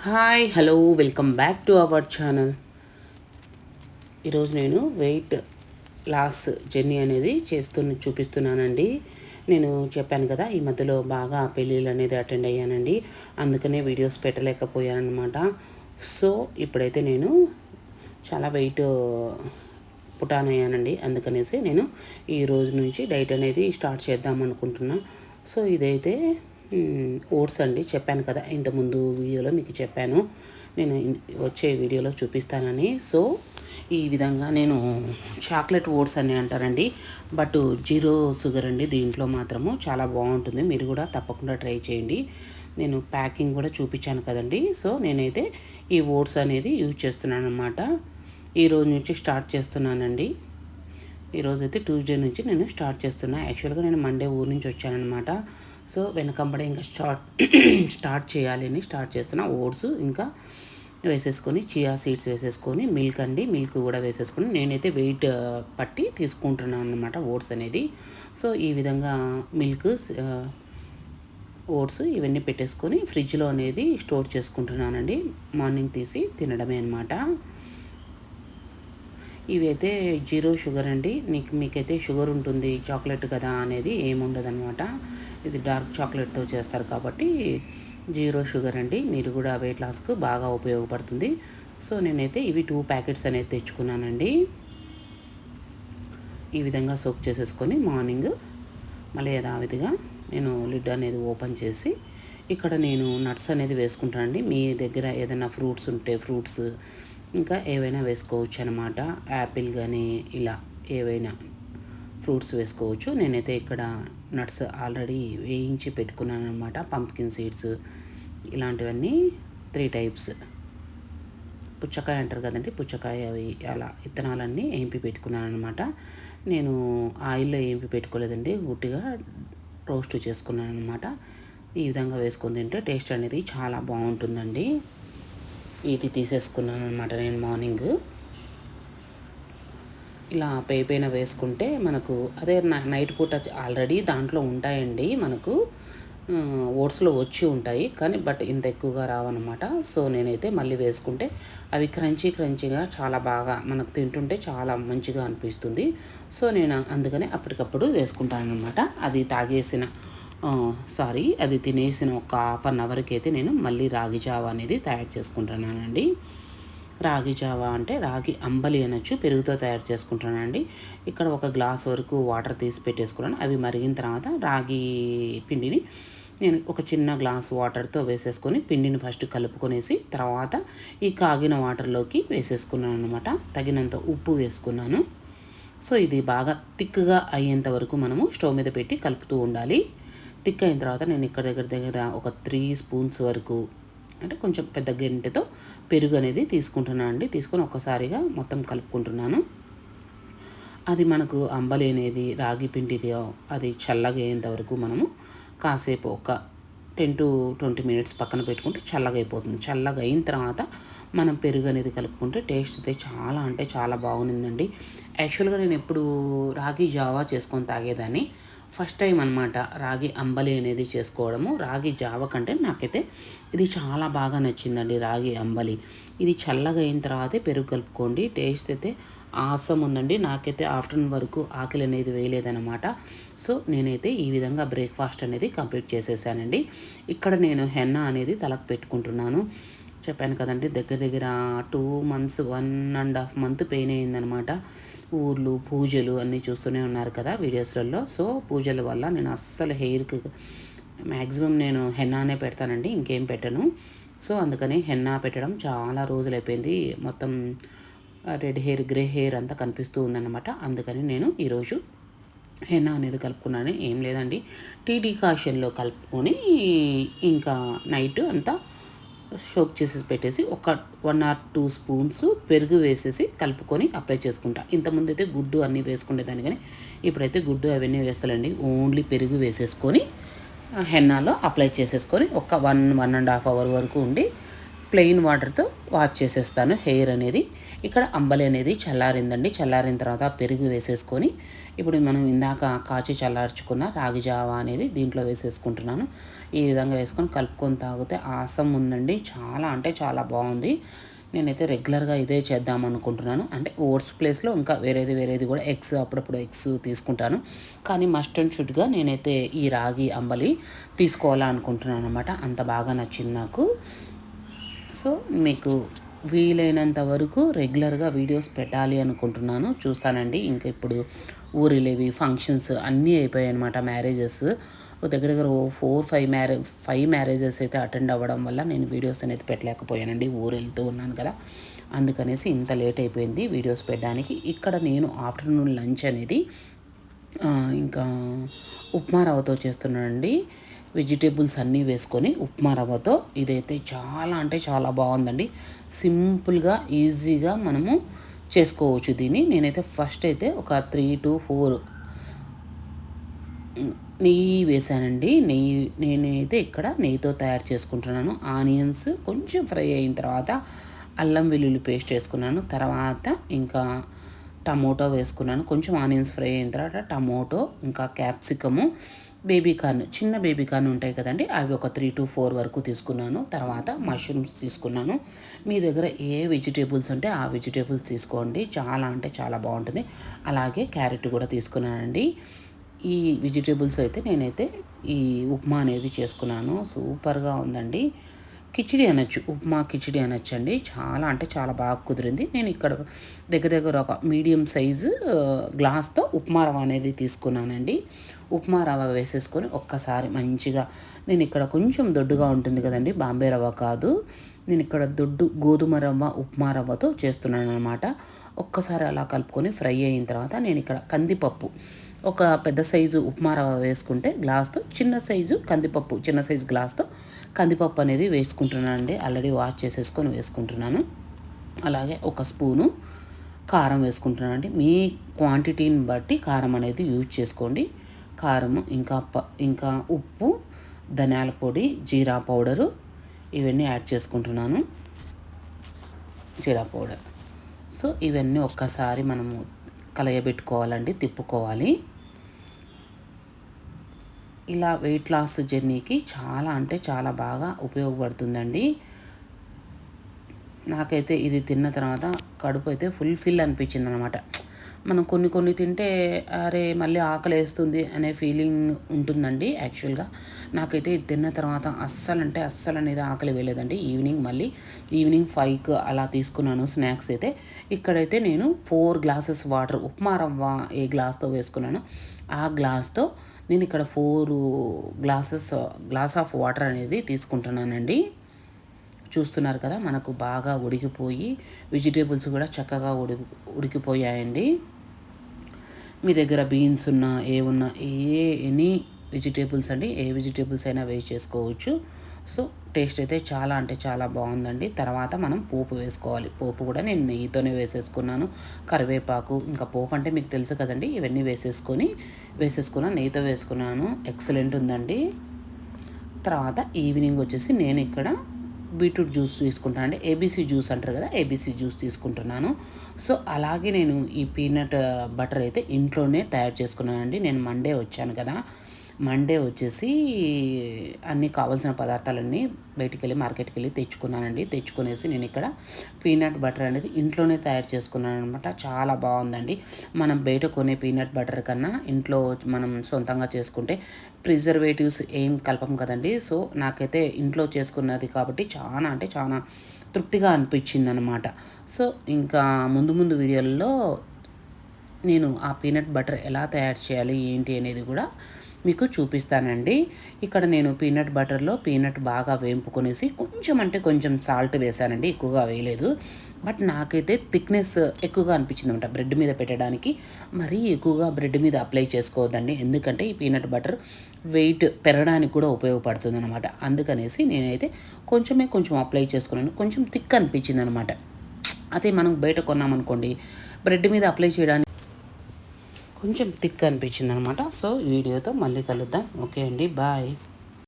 Hi hello welcome back to our channel. ఈరోజు నేను weight loss journey అనేది చూపిస్తున్నానండి. నేను చెప్పాను కదా, ఈ మధ్యలో బాగా పెళ్ళిళ్ళు అనేది అటెండ్ అయ్యానండి. అందుకనే వీడియోస్ పెట్టలేకపోయానమాట. సో ఇప్పుడైతే నేను చాలా వెయిట్ పుటాన్ అయ్యానండి. అందుకనేసి నేను ఈ రోజు నుంచి డైట్ అనేది స్టార్ట్ చేద్దాం అనుకుంటున్నా. సో ఇదైతే ఓట్స్ అండి. చెప్పాను కదా ఇంతకుముందు వీడియోలో మీకు చెప్పాను, నేను వచ్చే వీడియోలో చూపిస్తానని. సో ఈ విధంగా నేను చాక్లెట్ ఓట్స్ అని అంటారండి, బట్ జీరో షుగర్ అండి. దీంట్లో మాత్రము చాలా బాగుంటుంది, మీరు కూడా తప్పకుండా ట్రై చేయండి. నేను ప్యాకింగ్ కూడా చూపించాను కదండి. సో నేనైతే ఈ ఓట్స్ అనేది యూజ్ చేస్తున్నాను అనమాట. ఈరోజు నుంచి స్టార్ట్ చేస్తున్నానండి. ఈరోజైతే ట్యూస్డే నుంచి నేను స్టార్ట్ చేస్తున్నా. యాక్చువల్గా నేను మండే ఊరు నుంచి వచ్చానమాట. సో వెనకంబడే ఇంకా స్టార్ట్ చేయాలి అని స్టార్ట్ చేస్తున్నా. ఓట్స్ ఇంకా వేసేసుకొని, చియా సీడ్స్ వేసేసుకొని, మిల్క్ అండి, మిల్క్ కూడా వేసేసుకొని నేనైతే వెయిట్ పట్టి తీసుకుంటున్నాను అనమాట ఓట్స్ అనేది. సో ఈ విధంగా మిల్క్, ఓట్స్ ఇవన్నీ పెట్టేసుకొని ఫ్రిడ్జ్లో అనేది స్టోర్ చేసుకుంటున్నానండి. మార్నింగ్ తీసి తినడమే అనమాట. ఇవి అయితే జీరో షుగర్ అండి. మీకైతే షుగర్ ఉంటుంది, చాక్లెట్ కదా అనేది ఏముండదు అనమాట. ఇది డార్క్ చాక్లెట్తో చేస్తారు కాబట్టి జీరో షుగర్ అండి. మీరు కూడా వెయిట్ లాస్కు బాగా ఉపయోగపడుతుంది. సో నేనైతే ఇవి 2 ప్యాకెట్స్ అనేది తెచ్చుకున్నానండి. ఈ విధంగా సోక్ చేసేసుకొని మార్నింగ్ మళ్ళీ యథావిధిగా నేను లిడ్ అనేది ఓపెన్ చేసి ఇక్కడ నేను నట్స్ అనేది వేసుకుంటానండి. మీ దగ్గర ఏదైనా ఫ్రూట్స్ ఉంటే ఫ్రూట్స్ ఇంకా ఏవైనా వేసుకోవచ్చు అనమాట. యాపిల్ కానీ ఇలా ఏవైనా ఫ్రూట్స్ వేసుకోవచ్చు. నేనైతే ఇక్కడ నట్స్ ఆల్రెడీ వేయించి పెట్టుకున్నాను అనమాట. పంప్కిన్ సీడ్స్ ఇలాంటివన్నీ 3 టైప్స్. పుచ్చకాయ అంటారు కదండి, పుచ్చకాయ అవి అలా విత్తనాలన్నీ వేయింపి పెట్టుకున్నాను అనమాట. నేను ఆయిల్లో వేయింపి పెట్టుకోలేదండి, ఉట్టిగా రోస్ట్ చేసుకున్నాను అనమాట. ఈ విధంగా వేసుకొని తింటే టేస్ట్ అనేది చాలా బాగుంటుందండి. ఇది తీసేసుకున్నాను అనమాట నేను మార్నింగ్. ఇలా పైన వేసుకుంటే మనకు అదే నైట్ పూట ఆల్రెడీ దాంట్లో ఉంటాయండి, మనకు ఓట్స్లో వచ్చి ఉంటాయి కానీ బట్ ఇంత ఎక్కువగా రావన్నమాట. సో నేనైతే మళ్ళీ వేసుకుంటే అవి క్రంచీగా చాలా బాగా మనకు తింటుంటే చాలా మంచిగా అనిపిస్తుంది. సో నేను అందుకనే అప్పటికప్పుడు వేసుకుంటాను అనమాట. అది తినేసిన ఒక 1/2 అవర్కి అయితే నేను మళ్ళీ రాగి జావా అనేది తయారు చేసుకుంటున్నానండి. రాగి జావా అంటే రాగి అంబలి అనొచ్చు, పెరుగుతో తయారు చేసుకుంటానండి. ఇక్కడ ఒక గ్లాస్ వరకు వాటర్ తీసి పెట్టేసుకున్నాను. అవి మరిగిన తర్వాత రాగి పిండిని నేను ఒక చిన్న గ్లాస్ వాటర్తో వేసేసుకొని పిండిని ఫస్ట్ కలుపుకొనేసి తర్వాత ఈ కాగిన వాటర్లోకి వేసేసుకున్నాను అనమాట. తగినంత ఉప్పు వేసుకున్నాను. సో ఇది బాగా థిక్గా అయ్యేంత వరకు మనము స్టవ్ మీద పెట్టి కలుపుతూ ఉండాలి. థిక్ అయిన తర్వాత నేను ఇక్కడ దగ్గర ఒక 3 స్పూన్స్ వరకు, అంటే కొంచెం పెద్ద గంటెతో పెరుగు అనేది తీసుకుంటున్నాను అండి. తీసుకొని ఒక్కసారిగా మొత్తం కలుపుకుంటున్నాను. అది మనకు అంబలి అనేది రాగి పిండిది అది చల్లగా అయ్యేంత వరకు మనము కాసేపు ఒక 10 to 20 మినిట్స్ పక్కన పెట్టుకుంటే చల్లగా అయిపోతుంది. చల్లగా అయిన తర్వాత మనం పెరుగు అనేది కలుపుకుంటే టేస్ట్ అయితే చాలా అంటే చాలా బాగుందండి. యాక్చువల్గా నేను ఎప్పుడు రాగి జావా చేసుకొని తాగేదాన్ని, ఫస్ట్ టైం అనమాట రాగి అంబలి అనేది చేసుకోవడము. రాగి జావ కంటే నాకైతే ఇది చాలా బాగా నచ్చిందండి, రాగి అంబలి. ఇది చల్లగా అయిన తర్వాతే పెరుగు కలుపుకోండి, టేస్ట్ అయితే ఆసం ఉందండి. నాకైతే ఆఫ్టర్నూన్ వరకు ఆకలి అనేది వేయలేదన్నమాట. సో నేనైతే ఈ విధంగా బ్రేక్ఫాస్ట్ అనేది కంప్లీట్ చేసేసానండి. ఇక్కడ నేను హెన్నా అనేది తలకు పెట్టుకుంటున్నాను. చెప్పాను కదండి, దగ్గర 2 months 1.5 month పెయిన్ అయిందనమాట. ఊర్లు పూజలు అన్నీ చూస్తూనే ఉన్నారు కదా వీడియోస్లలో. సో పూజల వల్ల నేను అస్సలు హెయిర్కి మ్యాక్సిమం నేను హెన్నానే పెడతానండి, ఇంకేం పెట్టను. సో అందుకని హెన్నా పెట్టడం చాలా రోజులు అయిపోయింది. మొత్తం రెడ్ హెయిర్, గ్రే హెయిర్ అంతా కనిపిస్తూ ఉందన్నమాట. అందుకని నేను ఈరోజు హెన్నా అనేది కలుపుకున్నాను. ఏం లేదండి, టీ డికాషన్లో కలుపుకొని ఇంకా నైట్ అంతా సోక్ చేసి పెట్టేసి ఒక 1 or 2 స్పూన్స్ పెరుగు వేసేసి కలుపుకొని అప్లై చేసుకుంటా. ఇంతకుముందు అయితే గుడ్డు అన్నీ వేసుకునేదాన్ని, కానీ ఇప్పుడైతే గుడ్డు అవన్నీ వేస్తానండి. ఓన్లీ పెరుగు వేసేసుకొని హెన్నాలో అప్లై చేసేసుకొని ఒక 1.5 hour వరకు ఉండి ప్లెయిన్ వాటర్తో వాష్ చేసేస్తాను హెయిర్ అనేది. ఇక్కడ అంబలి అనేది చల్లారిందండి. చల్లారిన తర్వాత పెరుగు వేసేసుకొని ఇప్పుడు మనం ఇందాక కాచి చల్లార్చుకున్న రాగి జావా అనేది దీంట్లో వేసేసుకుంటున్నాను. ఈ విధంగా వేసుకొని కలుపుకొని తాగితే ఆసం ఉందండి. చాలా అంటే చాలా బాగుంది. నేనైతే రెగ్యులర్గా ఇదే చేద్దాం అనుకుంటున్నాను. అంటే ఓట్స్ ప్లేస్లో ఇంకా వేరేది కూడా ఎగ్స్ అప్పుడప్పుడు ఎగ్స్ తీసుకుంటాను. కానీ మస్ట్ అండ్ షుడ్గా నేనైతే ఈ రాగి అంబలి తీసుకోవాలనుకుంటున్నాను అనమాట. అంత బాగా నచ్చింది నాకు. సో మీకు వీలైనంత వరకు రెగ్యులర్గా వీడియోస్ పెట్టాలి అనుకుంటున్నాను. చూస్తానండి. ఇంకా ఇప్పుడు ఊరిలేవి ఫంక్షన్స్ అన్నీ అయిపోయాయి అనమాట. మ్యారేజెస్ దగ్గర 5 మ్యారేజెస్ అయితే అటెండ్ అవ్వడం వల్ల నేను వీడియోస్ అనేది పెట్టలేకపోయానండి. ఊరు వెళ్తూ ఉన్నాను కదా, అందుకనేసి ఇంత లేట్ అయిపోయింది వీడియోస్ పెట్టడానికి. ఇక్కడ నేను ఆఫ్టర్నూన్ లంచ్ అనేది ఇంకా ఉప్మా రవ్వతో చేస్తున్నానండి. వెజిటేబుల్స్ అన్నీ వేసుకొని ఉప్మా రవ్వతో ఇదైతే చాలా అంటే చాలా బాగుందండి. సింపుల్గా ఈజీగా మనము చేసుకోవచ్చు దీన్ని. నేనైతే ఫస్ట్ అయితే ఒక 3 to 4 నెయ్యి వేసానండి. నేనైతే ఇక్కడ నెయ్యితో తయారు చేసుకుంటున్నాను. ఆనియన్స్ కొంచెం ఫ్రై అయిన తర్వాత అల్లం వెల్లుల్లి పేస్ట్ వేసుకున్నాను. తర్వాత ఇంకా టమోటో వేసుకున్నాను. కొంచెం ఆనియన్స్ ఫ్రై అయిన తర్వాత టమోటో, ఇంకా క్యాప్సికము, బేబీ కార్న్, చిన్న బేబీ కార్న్ ఉంటాయి కదండి, అవి ఒక 3 to 4 వరకు తీసుకున్నాను. తర్వాత మష్రూమ్స్ తీసుకున్నాను. మీ దగ్గర ఏ వెజిటేబుల్స్ ఉంటే ఆ వెజిటేబుల్స్ తీసుకోండి. చాలా అంటే చాలా బాగుంటుంది. అలాగే క్యారెట్ కూడా తీసుకున్నానండి. ఈ వెజిటేబుల్స్ అయితే నేనైతే ఈ ఉప్మా అనేది చేసుకున్నాను. సూపర్గా ఉందండి. కిచిడి అనొచ్చు, ఉప్మా కిచిడి అనొచ్చు అండి. చాలా అంటే చాలా బాగా కుదిరింది. నేను ఇక్కడ దగ్గర ఒక మీడియం సైజు గ్లాస్తో ఉప్మా రవ్వ అనేది తీసుకున్నానండి. ఉప్మా రవ్వ వేసేసుకొని ఒక్కసారి మంచిగా, నేను ఇక్కడ కొంచెం దొడ్డుగా ఉంటుంది కదండి, బాంబే రవ్వ కాదు, నేను ఇక్కడ గోధుమ రవ్వ ఉప్మా రవ్వతో చేస్తున్నాను అనమాట. ఒక్కసారి అలా కలుపుకొని ఫ్రై అయిన తర్వాత నేను ఇక్కడ కందిపప్పు ఒక పెద్ద సైజు ఉప్మా రవ్వ వేసుకుంటే గ్లాస్తో చిన్న సైజు కందిపప్పు, చిన్న సైజు గ్లాస్తో కందిపప్పు అనేది వేసుకుంటున్నాను అండి. ఆల్రెడీ వాష్ చేసేసుకొని వేసుకుంటున్నాను. అలాగే ఒక స్పూను కారం వేసుకుంటున్నాను అండి. మీ క్వాంటిటీని బట్టి కారం అనేది యూజ్ చేసుకోండి. కారము, ఇంకా ఉప్పు, ధనియాల పొడి, జీరా పౌడరు ఇవన్నీ యాడ్ చేసుకుంటున్నాను. జీరా పౌడర్. సో ఇవన్నీ ఒక్కసారి మనము కలయబెట్టుకోవాలండి, తిప్పుకోవాలి. ఇలా వెయిట్ లాస్ జర్నీకి చాలా అంటే చాలా బాగా ఉపయోగపడుతుందండి. నాకైతే ఇది తిన్న తర్వాత కడుపు అయితే ఫుల్ఫిల్ అనిపించింది అనమాట. మనం కొన్ని తింటే అరే మళ్ళీ ఆకలి వేస్తుంది అనే ఫీలింగ్ ఉంటుందండి. యాక్చువల్గా నాకైతే ఇది తిన్న తర్వాత అస్సలు అనేది ఆకలి వేయలేదండి. ఈవినింగ్ 5కి అలా తీసుకున్నాను స్నాక్స్ అయితే. ఇక్కడైతే నేను 4 గ్లాసెస్ వాటర్, ఉప్మా రవ్వ ఏ గ్లాస్తో వేసుకున్నానో ఆ గ్లాస్తో నేను ఇక్కడ 4 గ్లాస్ ఆఫ్ వాటర్ అనేది తీసుకుంటున్నానండి. చూస్తున్నారు కదా, మనకు బాగా ఉడికిపోయి వెజిటేబుల్స్ కూడా చక్కగా ఉడికిపోయాయండి. మీ దగ్గర బీన్స్ ఉన్నా ఎనీ వెజిటేబుల్స్ అండి, ఏ వెజిటేబుల్స్ అయినా వేస్ట్ చేసుకోవచ్చు. సో టేస్ట్ అయితే చాలా అంటే చాలా బాగుందండి. తర్వాత మనం పోపు వేసుకోవాలి. పోపు కూడా నేను నెయ్యితోనే వేసేసుకున్నాను. కరివేపాకు, ఇంకా పోపు అంటే మీకు తెలుసు కదండి, ఇవన్నీ వేసేసుకున్నాను, నెయ్యితో వేసుకున్నాను. ఎక్సలెంట్ ఉందండి. తర్వాత ఈవినింగ్ వచ్చేసి నేను ఇక్కడ బీట్రూట్ జ్యూస్ తీసుకుంటాను అండి. ఏబీసీ జ్యూస్ అంటారు కదా, ఏబీసీ జ్యూస్ తీసుకుంటున్నాను. సో అలాగే నేను ఈ పీనట్ బటర్ అయితే ఇంట్లోనే తయారు చేసుకున్నానండి. నేను మండే వచ్చాను కదా, మండే వచ్చేసి అన్నీ కావాల్సిన పదార్థాలన్నీ మార్కెట్కి వెళ్ళి తెచ్చుకున్నానండి. తెచ్చుకునేసి నేను ఇక్కడ పీనట్ బటర్ అనేది ఇంట్లోనే తయారు చేసుకున్నాను అనమాట. చాలా బాగుందండి. మనం బయట కొనే పీనట్ బటర్ కన్నా ఇంట్లో మనం సొంతంగా చేసుకుంటే ప్రిజర్వేటివ్స్ ఏం కలపం కదండి. సో నాకైతే ఇంట్లో చేసుకున్నది కాబట్టి చాలా అంటే చాలా తృప్తిగా అనిపించింది అనమాట. సో ఇంకా ముందు వీడియోల్లో నేను ఆ పీనట్ బటర్ ఎలా తయారు చేయాలి ఏంటి అనేది కూడా మీకు చూపిస్తానండి. ఇక్కడ నేను పీనట్ బటర్లో పీనట్ బాగా వేంపుకొనేసి కొంచెం సాల్ట్ వేసానండి, ఎక్కువగా వేయలేదు. బట్ నాకైతే థిక్నెస్ ఎక్కువగా అనిపించింది అనమాట బ్రెడ్ మీద పెట్టడానికి. మరీ ఎక్కువగా బ్రెడ్ మీద అప్లై చేసుకోవద్దండి, ఎందుకంటే ఈ పీనట్ బటర్ వెయిట్ పెరగడానికి కూడా ఉపయోగపడుతుంది అనమాట. అందుకనేసి నేనైతే కొంచెం అప్లై చేసుకున్నాను. కొంచెం థిక్ అనిపించింది అనమాట. అదే మనం బయట కొన్నామనుకోండి, బ్రెడ్ మీద అప్లై చేయడానికి కొంచెం థిక్ అనిపించింది అనమాట. సో వీడియోతో మళ్ళీ కలుద్దాం. ఓకే అండి, బాయ్.